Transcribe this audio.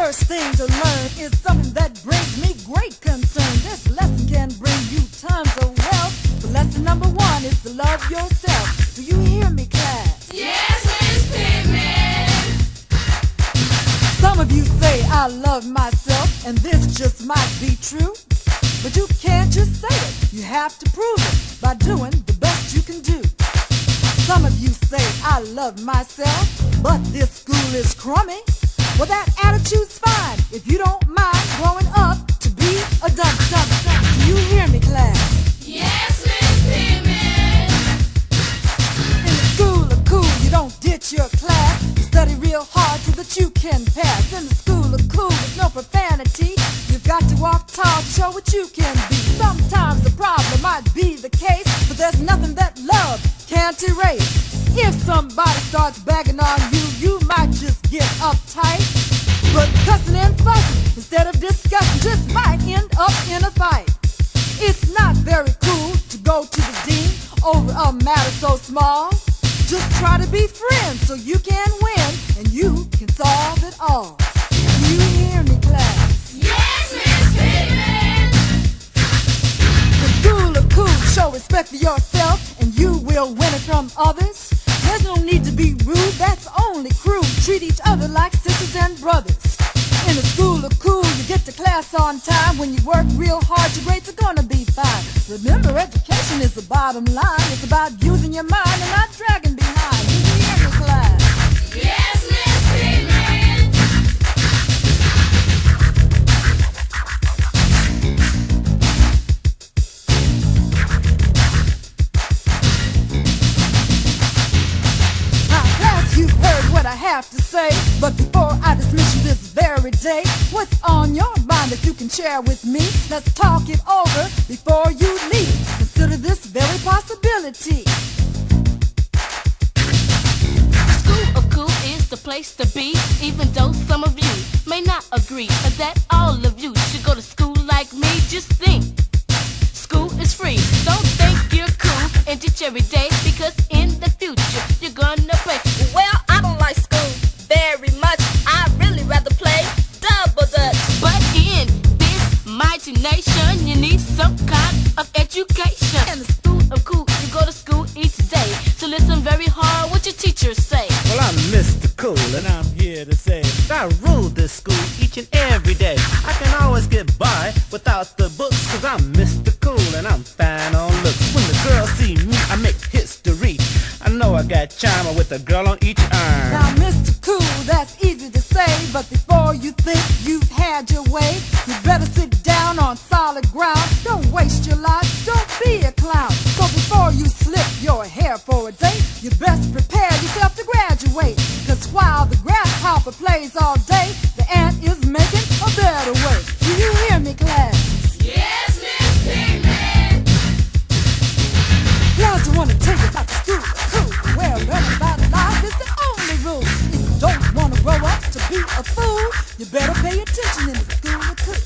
first thing to learn is something that brings me great concern. This lesson can bring you tons of wealth. But lesson number one is to love yourself. Do you hear me, class? Yes, Miss Pittman. Some of you say I love myself, and this just might be true. But you can't just say it, you have to prove it by doing the best you can do. Some of you say I love myself, but this school is crummy. Well, that attitude's fine if you don't mind growing up to be a dum-dum. Do you hear me, class? Yes, Miss Pittman. In the school of cool, you don't ditch your class. You study real hard so that you can pass. In the school of cool, there's no profanity. You've got to walk tall to show what you can be. Sometimes the problem might be the case, but there's nothing that love can't erase. If somebody starts bagging on you, you might just get uptight. But cussing and fussing instead of discussing just might end up in a fight. It's not very cool to go to the dean over a matter so small. Just try to be friends so you can win and you can solve it all. Do you hear me, class? Yes, Miss Pittman. The school of cool, show respect for yourself and you will win it from others. There's no need to be rude, that's only crude. Treat each other like sisters and brothers. In the school of cool, you get to class on time. When you work real hard, your grades are gonna be fine. Remember, education is the bottom line. It's about using your mind and not dragging behind. Do you hear me, class? Yes, Miss Pittman. Now, class, you've heard what I have to say. But before I dismiss you this very day, what's on your mind that you can share with me? Let's talk it over before you leave. Consider this very possibility. The School of Cool is the place to be, even though some of you may not agree that all of you should go to school like me. Just think, school is free. Don't think you're cool and teach every day, because in the future you're gonna pay. Well, I don't like school very much. I'd really rather play double dutch. But in this mighty nation, you need some kind of education. In the School of Cool, you go to school each day to listen very hard what your teachers say. Well, I'm Mr. Cool, and I'm here to say that I rule this school each and every day. I can always get by without the books, cause I'm Mr. Cool, and I'm fine on looks. When the girls see me, I make history. I know I got charm with a girl on each arm. Now, Mr. Cool, that's easy to say, but before you think you've had your way, you better sit down on solid ground. Don't waste your life, don't be a clown. So before you slip your hair for a day, you best prepare yourself to graduate. Cause while the grasshopper plays all day, the ant is making a better way. Do you hear me, class? Yes, Miss Pittman. Class, I wanna tell you about the school of cool, where learning about life is the only rule. If you don't wanna grow up to be a fool, you better pay attention in the school of cool.